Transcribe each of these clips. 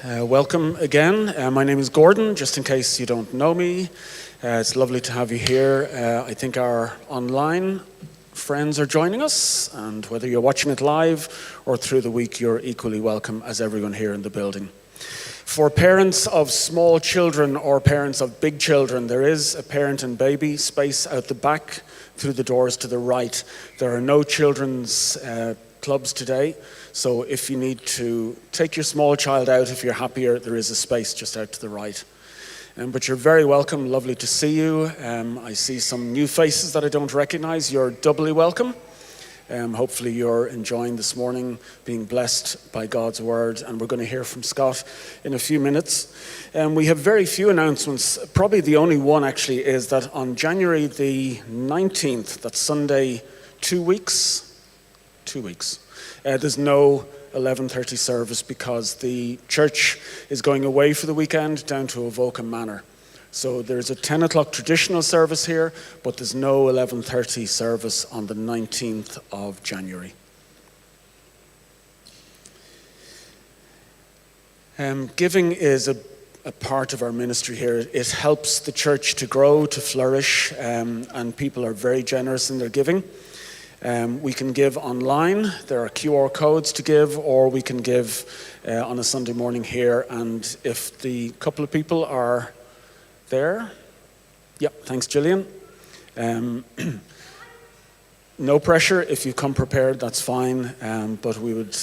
Welcome again. My name is Gordon, just in case you don't know me. It's lovely to have you here. I think our online friends are joining us, and whether you're watching it live or through the week, you're equally welcome as everyone here in the building. For parents of small children or parents of big children, there is a parent and baby space out the back through the doors to the right. There are no children's clubs today, so if you need to take your small child out, if you're happier, there is a space just out to the right. But you're very welcome, lovely to see you. I see some new faces that I don't recognize. You're doubly welcome. Hopefully you're enjoying this morning, being blessed by God's word, and we're going to hear from Scott in a few minutes. We have very few announcements. Probably the only one actually is that on January the 19th, that's Sunday, 2 weeks, there's no 11:30 service because the church is going away for the weekend down to Avoca Manor. So there's a 10 o'clock traditional service here, but there's no 11:30 service on the 19th of January. Giving is a part of our ministry here. It helps the church to grow, to flourish, and people are very generous in their giving. We can give online. There are QR codes to give, or we can give on a Sunday morning here. And if the couple of people are there, yep, thanks, Gillian. No pressure. If you come prepared, that's fine. But we would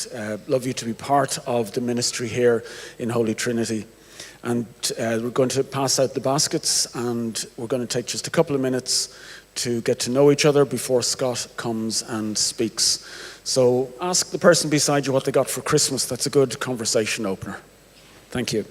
love you to be part of the ministry here in Holy Trinity. And we're going to pass out the baskets, and we're going to take just a couple of minutes to get to know each other before Scott comes and speaks. So ask the person beside you what they got for Christmas. That's a good conversation opener. Thank you.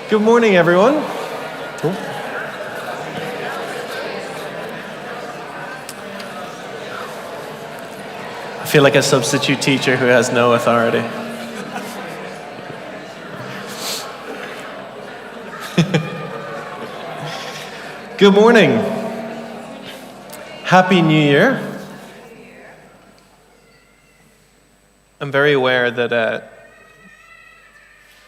Good morning, everyone. I feel like a substitute teacher who has no authority. Good morning. Happy New Year. I'm very aware that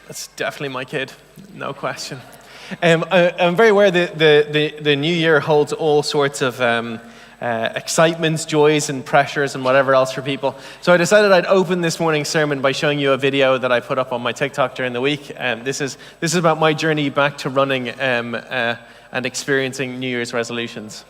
that's definitely my kid, no question. I'm very aware that the new year holds all sorts of excitements, joys, and pressures, and whatever else for people. So I decided I'd open this morning's sermon by showing you a video that I put up on my TikTok during the week. This is about my journey back to running and experiencing New Year's resolutions.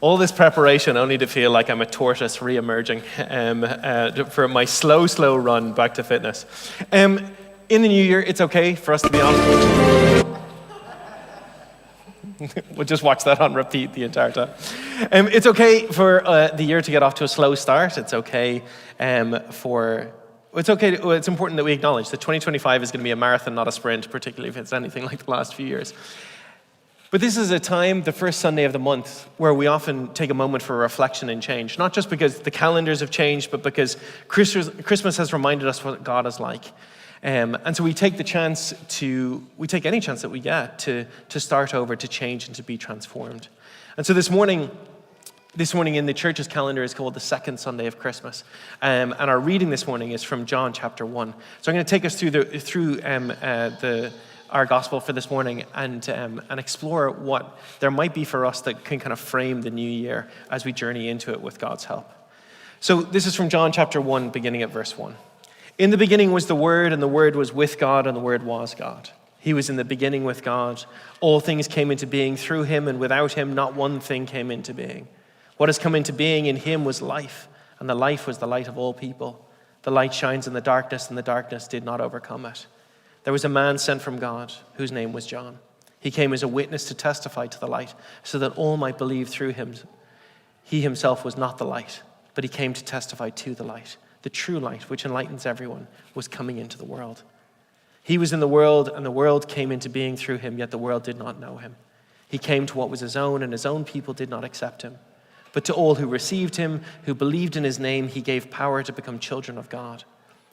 All this preparation only to feel like I'm a tortoise re-emerging for my slow run back to fitness. In the new year, it's okay for us to be honest. We'll just watch that on repeat the entire time. It's okay for the year to get off to a slow start. It's okay it's important that we acknowledge that 2025 is going to be a marathon, not a sprint, particularly if it's anything like the last few years. But this is a time, the first Sunday of the month, where we often take a moment for reflection and change. Not just because the calendars have changed, but because Christmas has reminded us what God is like. And so we take any chance that we get to start over, to change, and to be transformed. And so this morning in the church's calendar is called the second Sunday of Christmas. And our reading this morning is from John chapter 1. So I'm going to take us through our gospel for this morning and explore what there might be for us that can kind of frame the new year as we journey into it with God's help. So this is from John chapter 1, beginning at verse 1. In the beginning was the Word, and the Word was with God, and the Word was God. He was in the beginning with God. All things came into being through him, and without him not one thing came into being. What has come into being in him was life, and the life was the light of all people. The light shines in the darkness, and the darkness did not overcome it. There was a man sent from God, whose name was John. He came as a witness to testify to the light, so that all might believe through him. He himself was not the light, but he came to testify to the light. The true light, which enlightens everyone, was coming into the world. He was in the world, and the world came into being through him, yet the world did not know him. He came to what was his own, and his own people did not accept him. But to all who received him, who believed in his name, he gave power to become children of God,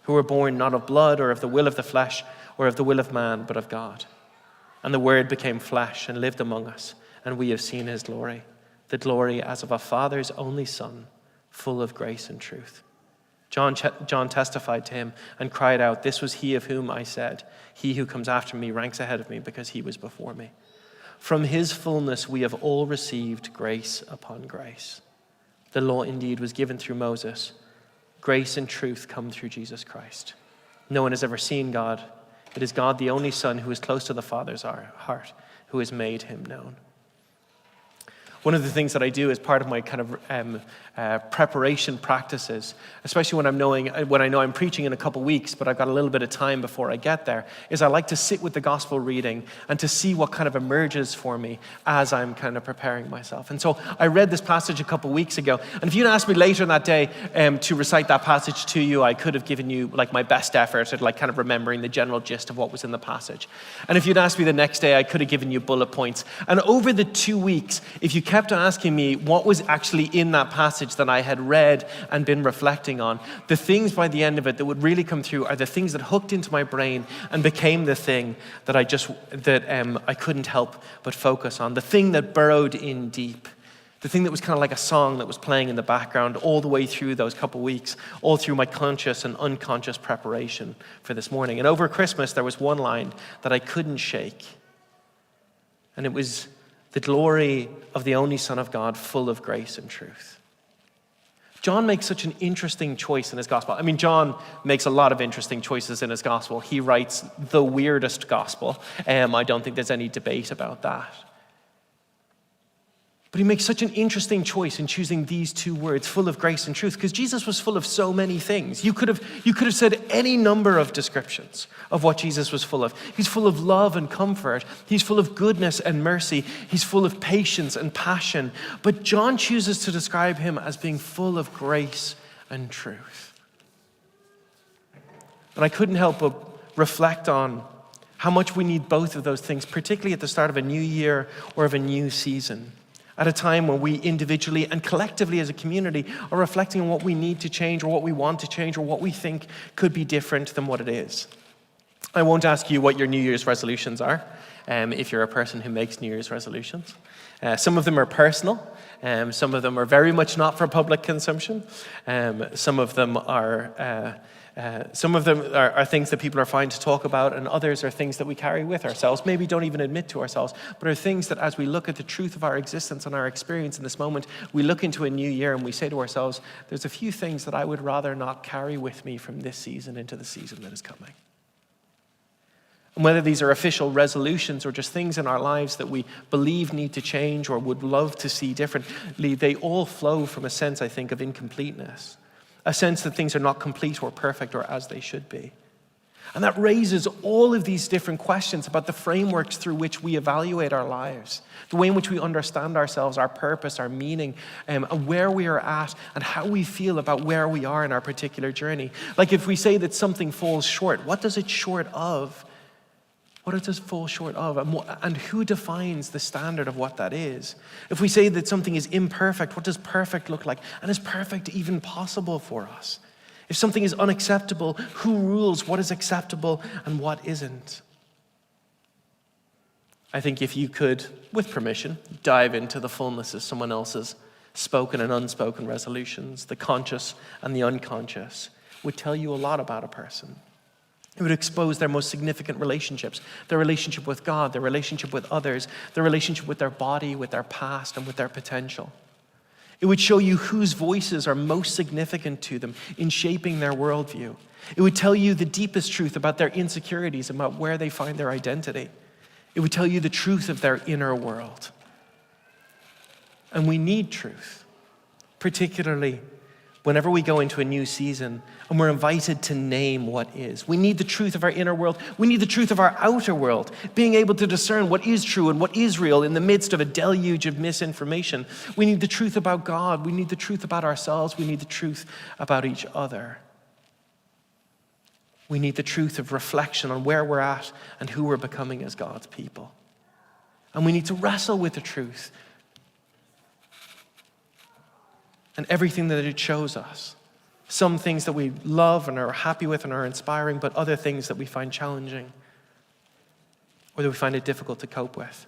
who were born not of blood or of the will of the flesh or of the will of man, but of God. And the Word became flesh and lived among us, and we have seen his glory, the glory as of a Father's only Son, full of grace and truth. John testified to him and cried out, "This was he of whom I said, 'He who comes after me ranks ahead of me because he was before me.' From his fullness we have all received grace upon grace. The law indeed was given through Moses. Grace and truth come through Jesus Christ. No one has ever seen God. It is God, the only Son, who is close to the Father's heart, who has made him known." One of the things that I do as part of my kind of preparation practices, especially when I know I'm preaching in a couple weeks, but I've got a little bit of time before I get there, is I like to sit with the gospel reading and to see what kind of emerges for me as I'm kind of preparing myself. And so I read this passage a couple weeks ago, and if you'd asked me later in that day to recite that passage to you, I could have given you like my best effort at like kind of remembering the general gist of what was in the passage. And if you'd asked me the next day, I could have given you bullet points. And over the 2 weeks, if you kept asking me what was actually in that passage that I had read and been reflecting on, the things by the end of it that would really come through are the things that hooked into my brain and became the thing that I couldn't help but focus on, the thing that burrowed in deep, the thing that was kind of like a song that was playing in the background all the way through those couple weeks, all through my conscious and unconscious preparation for this morning. And over Christmas, there was one line that I couldn't shake, and it was the glory of the only Son of God, full of grace and truth. John makes such an interesting choice in his gospel. I mean, John makes a lot of interesting choices in his gospel. He writes the weirdest gospel. I don't think there's any debate about that. But he makes such an interesting choice in choosing these two words, full of grace and truth, because Jesus was full of so many things. You could have said any number of descriptions of what Jesus was full of. He's full of love and comfort. He's full of goodness and mercy. He's full of patience and passion. But John chooses to describe him as being full of grace and truth. And I couldn't help but reflect on how much we need both of those things, particularly at the start of a new year or of a new season, at a time when we individually and collectively as a community are reflecting on what we need to change or what we want to change or what we think could be different than what it is. I won't ask you what your New Year's resolutions are, if you're a person who makes New Year's resolutions. Some of them are personal. Some of them are very much not for public consumption. Some of them are things that people are fine to talk about, and others are things that we carry with ourselves, maybe don't even admit to ourselves, but are things that as we look at the truth of our existence and our experience in this moment, we look into a new year and we say to ourselves, there's a few things that I would rather not carry with me from this season into the season that is coming. And whether these are official resolutions or just things in our lives that we believe need to change or would love to see differently, they all flow from a sense, I think, of incompleteness. A sense that things are not complete or perfect or as they should be. And that raises all of these different questions about the frameworks through which we evaluate our lives, the way in which we understand ourselves, our purpose, our meaning, and where we are at, and how we feel about where we are in our particular journey. Like if we say that something falls short, what does it short of? What does it fall short of? And who defines the standard of what that is? If we say that something is imperfect, what does perfect look like? And is perfect even possible for us? If something is unacceptable, who rules what is acceptable and what isn't? I think if you could, with permission, dive into the fullness of someone else's spoken and unspoken resolutions, the conscious and the unconscious, would tell you a lot about a person. It would expose their most significant relationships, their relationship with God, their relationship with others, their relationship with their body, with their past, and with their potential. It would show you whose voices are most significant to them in shaping their worldview. It would tell you the deepest truth about their insecurities, about where they find their identity. It would tell you the truth of their inner world. And we need truth, particularly whenever we go into a new season and we're invited to name what is. We need the truth of our inner world. We need the truth of our outer world, being able to discern what is true and what is real in the midst of a deluge of misinformation. We need the truth about God. We need the truth about ourselves. We need the truth about each other. We need the truth of reflection on where we're at and who we're becoming as God's people. And we need to wrestle with the truth and everything that it shows us. Some things that we love and are happy with and are inspiring, but other things that we find challenging or that we find it difficult to cope with.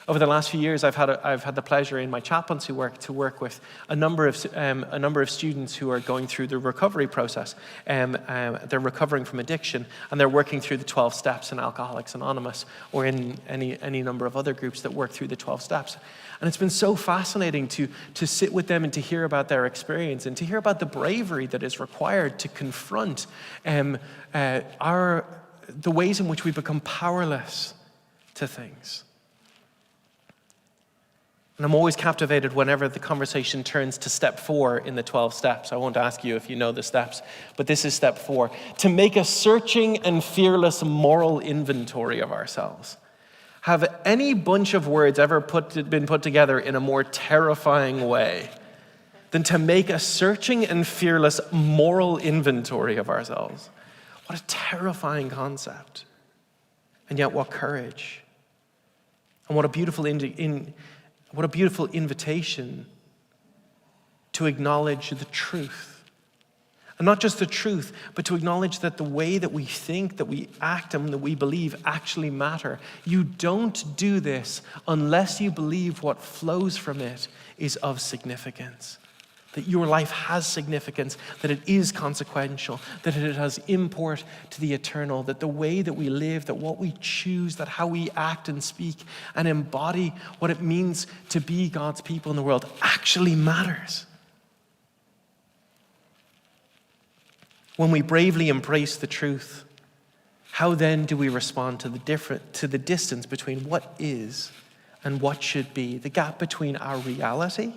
Over the last few years, I've had the pleasure in my chaplaincy work to work with a number of students who are going through the recovery process. They're recovering from addiction, and they're working through the 12 steps in Alcoholics Anonymous or in any number of other groups that work through the 12 steps. And it's been so fascinating to sit with them and to hear about their experience and to hear about the bravery that is required to confront the ways in which we become powerless to things. And I'm always captivated whenever the conversation turns to step 4 in the 12 steps. I won't ask you if you know the steps, but this is step 4. To make a searching and fearless moral inventory of ourselves. Have any bunch of words ever been put together in a more terrifying way than to make a searching and fearless moral inventory of ourselves? What a terrifying concept. And yet what courage. And what a beautiful invitation to acknowledge the truth. And not just the truth, but to acknowledge that the way that we think, that we act, and that we believe actually matter. You don't do this unless you believe what flows from it is of significance. That your life has significance, that it is consequential, that it has import to the eternal, that the way that we live, that what we choose, that how we act and speak and embody what it means to be God's people in the world actually matters. When we bravely embrace the truth, how then do we respond to the distance between what is and what should be, the gap between our reality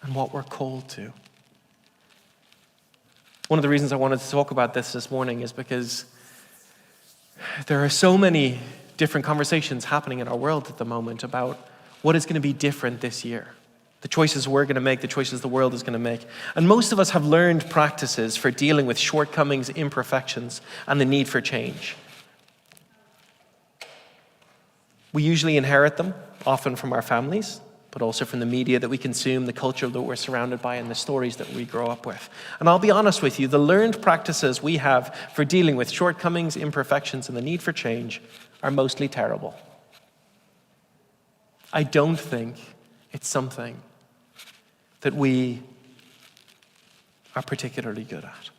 and what we're called to? One of the reasons I wanted to talk about this morning is because there are so many different conversations happening in our world at the moment about what is going to be different this year. The choices we're going to make, the choices the world is going to make. And most of us have learned practices for dealing with shortcomings, imperfections, and the need for change. We usually inherit them, often from our families, but also from the media that we consume, the culture that we're surrounded by, and the stories that we grow up with. And I'll be honest with you, the learned practices we have for dealing with shortcomings, imperfections, and the need for change are mostly terrible. I don't think it's something that we are particularly good at.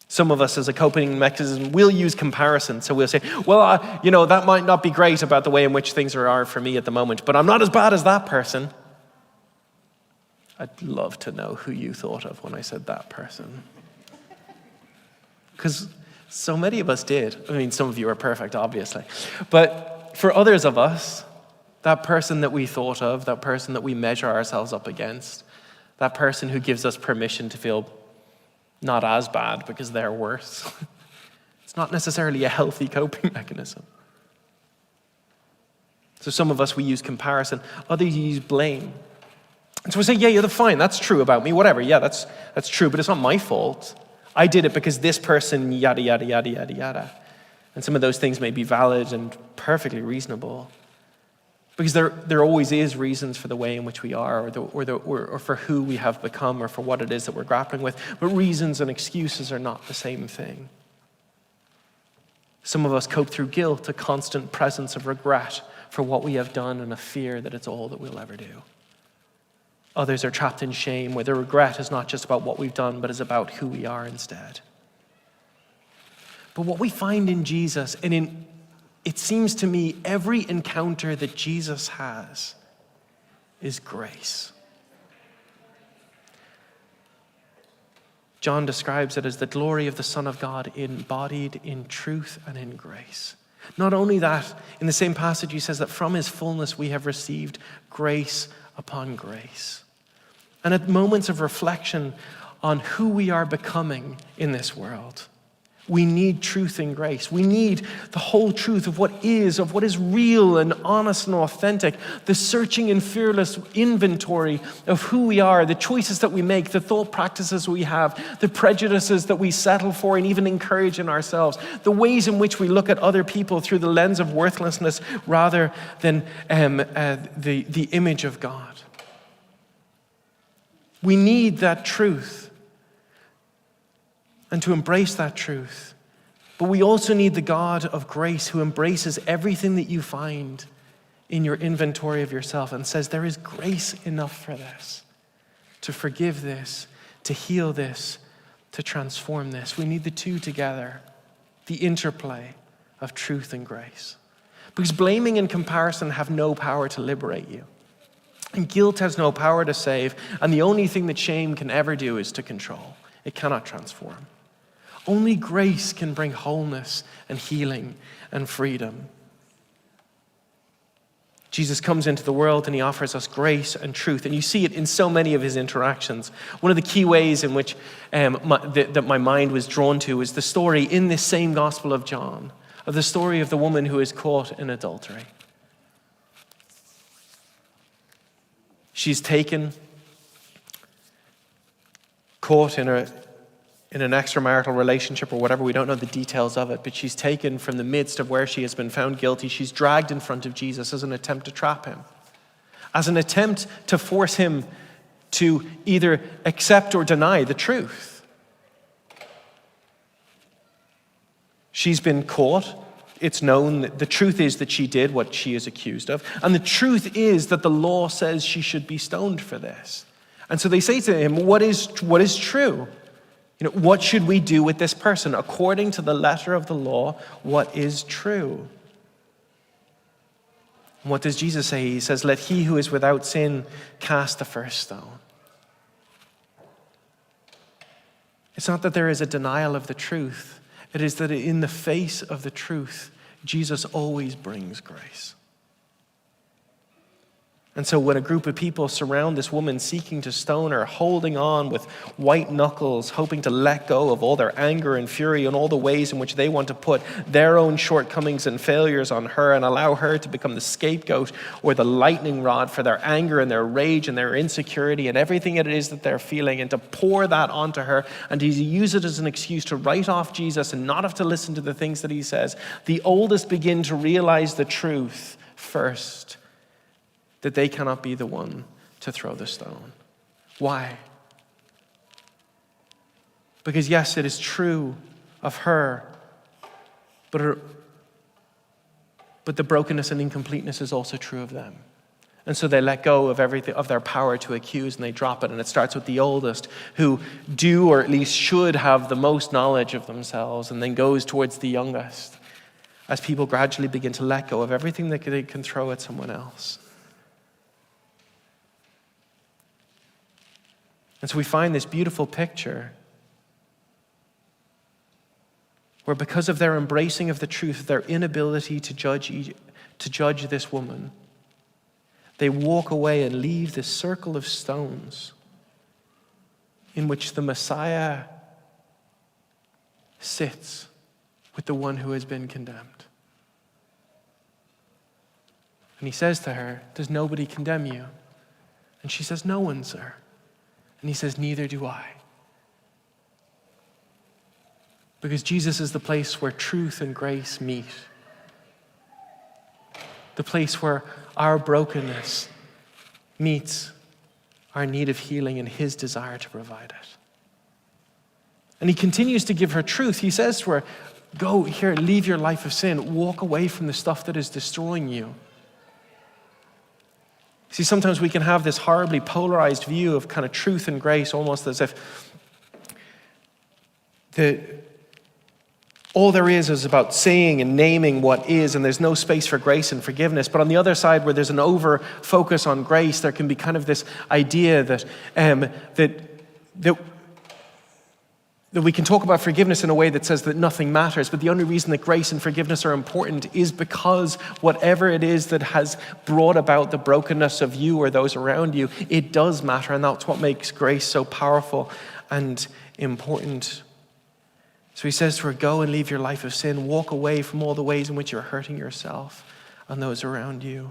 Some of us, as a coping mechanism, will use comparison. So we'll say, well, that might not be great about the way in which things are for me at the moment, but I'm not as bad as that person. I'd love to know who you thought of when I said that person. Because So many of us did. I mean, some of you are perfect, obviously. But for others of us, that person that we thought of, that person that we measure ourselves up against, that person who gives us permission to feel not as bad because they're worse, it's not necessarily a healthy coping mechanism. So some of us, we use comparison. Others use blame. And so we say, yeah, you're fine. That's true about me. Whatever. Yeah, that's true, but it's not my fault. I did it because this person, yada, yada, yada, yada, yada. And some of those things may be valid and perfectly reasonable. Because there always is reasons for the way in which we are, or for who we have become, or for what it is that we're grappling with. But reasons and excuses are not the same thing. Some of us cope through guilt, a constant presence of regret for what we have done, and a fear that it's all that we'll ever do. Others are trapped in shame, where the regret is not just about what we've done, but is about who we are instead. But what we find in Jesus, and it seems to me, every encounter that Jesus has is grace. John describes it as the glory of the Son of God embodied in truth and in grace. Not only that, in the same passage he says that from his fullness we have received grace upon grace. And at moments of reflection on who we are becoming in this world, we need truth and grace. We need the whole truth of what is real and honest and authentic, the searching and fearless inventory of who we are, the choices that we make, the thought practices we have, the prejudices that we settle for and even encourage in ourselves, the ways in which we look at other people through the lens of worthlessness rather than the image of God. We need that truth. And to embrace that truth. But we also need the God of grace who embraces everything that you find in your inventory of yourself and says there is grace enough for this, to forgive this, to heal this, to transform this. We need the two together, the interplay of truth and grace. Because blaming and comparison have no power to liberate you. And guilt has no power to save. And the only thing that shame can ever do is to control. It cannot transform. Only grace can bring wholeness and healing and freedom. Jesus comes into the world and he offers us grace and truth. And you see it in so many of his interactions. One of the key ways in which that my mind was drawn to is the story in this same Gospel of John, of the story of the woman who is caught in adultery. She's taken, caught in an extramarital relationship or whatever, we don't know the details of it, but she's taken from the midst of where she has been found guilty. She's dragged in front of Jesus as an attempt to trap him, as an attempt to force him to either accept or deny the truth. She's been caught. It's known that the truth is that she did what she is accused of. And the truth is that the law says she should be stoned for this. And so they say to him, what is true? What should we do with this person? According to the letter of the law, what is true? And what does Jesus say? He says, let he who is without sin cast the first stone. It's not that there is a denial of the truth. It is that in the face of the truth, Jesus always brings grace. And so when a group of people surround this woman seeking to stone her, holding on with white knuckles, hoping to let go of all their anger and fury and all the ways in which they want to put their own shortcomings and failures on her and allow her to become the scapegoat or the lightning rod for their anger and their rage and their insecurity and everything it is that they're feeling, and to pour that onto her and to use it as an excuse to write off Jesus and not have to listen to the things that he says, the oldest begin to realize the truth first, that they cannot be the one to throw the stone. Why? Because yes, it is true of her, but the brokenness and incompleteness is also true of them. And so they let go of everything, of their power to accuse, and they drop it. And it starts with the oldest, who do or at least should have the most knowledge of themselves, and then goes towards the youngest, as people gradually begin to let go of everything that they can throw at someone else. And so we find this beautiful picture where because of their embracing of the truth, their inability to judge this woman, they walk away and leave this circle of stones in which the Messiah sits with the one who has been condemned. And he says to her, "Does nobody condemn you?" And she says, "No one, sir." And he says, "Neither do I." Because Jesus is the place where truth and grace meet. The place where our brokenness meets our need of healing and his desire to provide it. And he continues to give her truth. He says to her, "Go here, leave your life of sin. Walk away from the stuff that is destroying you." See, sometimes we can have this horribly polarized view of kind of truth and grace, almost as if all there is about saying and naming what is, and there's no space for grace and forgiveness. But on the other side, where there's an over-focus on grace, there can be kind of this idea that we can talk about forgiveness in a way that says that nothing matters, but the only reason that grace and forgiveness are important is because whatever it is that has brought about the brokenness of you or those around you, it does matter, and that's what makes grace so powerful and important. So he says to her, "Go and leave your life of sin. Walk away from all the ways in which you're hurting yourself and those around you,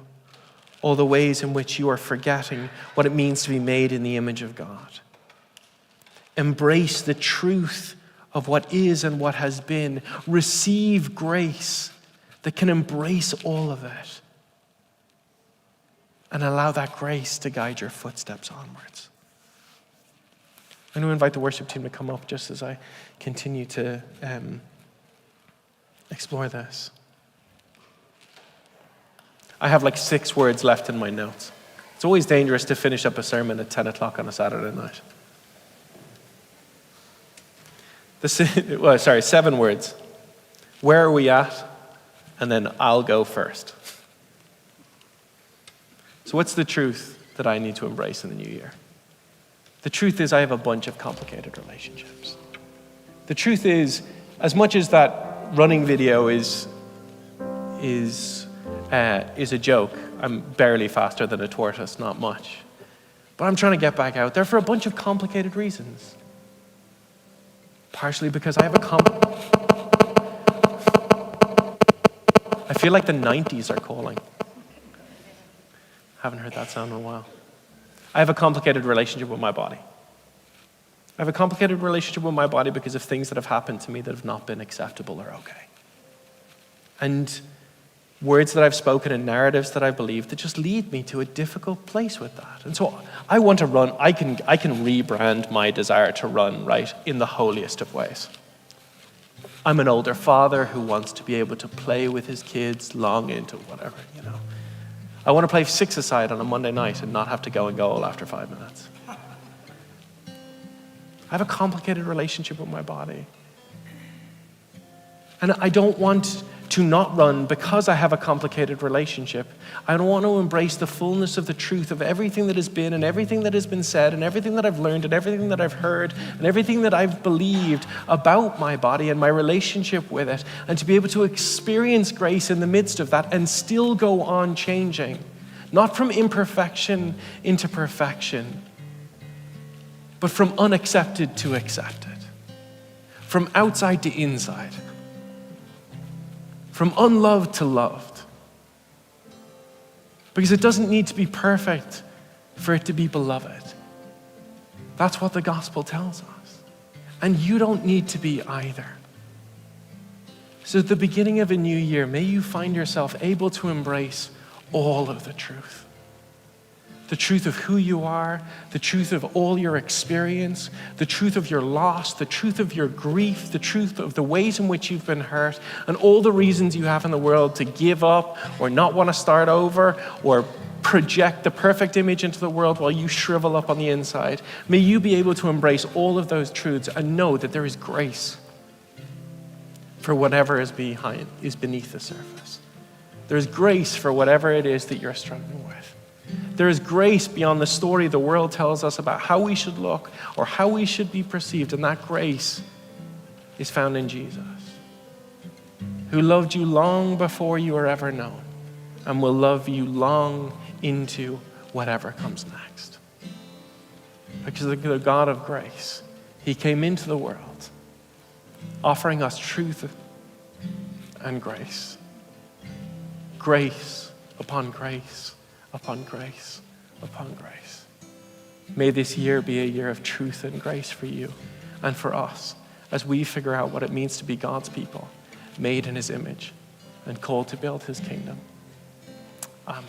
all the ways in which you are forgetting what it means to be made in the image of God. Embrace the truth of what is and what has been. Receive grace that can embrace all of it. And allow that grace to guide your footsteps onwards." I'm going to invite the worship team to come up just as I continue to explore this. I have like 6 words left in my notes. It's always dangerous to finish up a sermon at 10 o'clock on a Saturday night. 7 words. Where are we at? And then I'll go first. So what's the truth that I need to embrace in the new year? The truth is I have a bunch of complicated relationships. The truth is, as much as that running video is a joke, I'm barely faster than a tortoise, not much. But I'm trying to get back out there for a bunch of complicated reasons. Partially because I have I feel like the 90s are calling. Haven't heard that sound in a while. I have a complicated relationship with my body. I have a complicated relationship with my body because of things that have happened to me that have not been acceptable or okay. And words that I've spoken and narratives that I believe that just lead me to a difficult place with that. And so I want to run, I can rebrand my desire to run, right, in the holiest of ways. I'm an older father who wants to be able to play with his kids long into whatever, I want to play 6-a-side on a Monday night and not have to go and goal after 5 minutes. I have a complicated relationship with my body. And I don't want to not run because I have a complicated relationship. I don't want to embrace the fullness of the truth of everything that has been and everything that has been said and everything that I've learned and everything that I've heard and everything that I've believed about my body and my relationship with it, and to be able to experience grace in the midst of that and still go on changing, not from imperfection into perfection, but from unaccepted to accepted, from outside to inside, from unloved to loved. Because it doesn't need to be perfect for it to be beloved. That's what the gospel tells us. And you don't need to be either. So at the beginning of a new year, may you find yourself able to embrace all of the truth. The truth of who you are, the truth of all your experience, the truth of your loss, the truth of your grief, the truth of the ways in which you've been hurt, and all the reasons you have in the world to give up or not want to start over or project the perfect image into the world while you shrivel up on the inside. May you be able to embrace all of those truths and know that there is grace for whatever is beneath the surface. There's grace for whatever it is that you're struggling with. There is grace beyond the story the world tells us about how we should look or how we should be perceived, and that grace is found in Jesus. who loved you long before you were ever known and will love you long into whatever comes next. Because the God of grace, he came into the world offering us truth and grace. Grace upon grace upon grace upon grace. May this year be a year of truth and grace for you and for us as we figure out what it means to be God's people, made in his image and called to build his kingdom. Amen.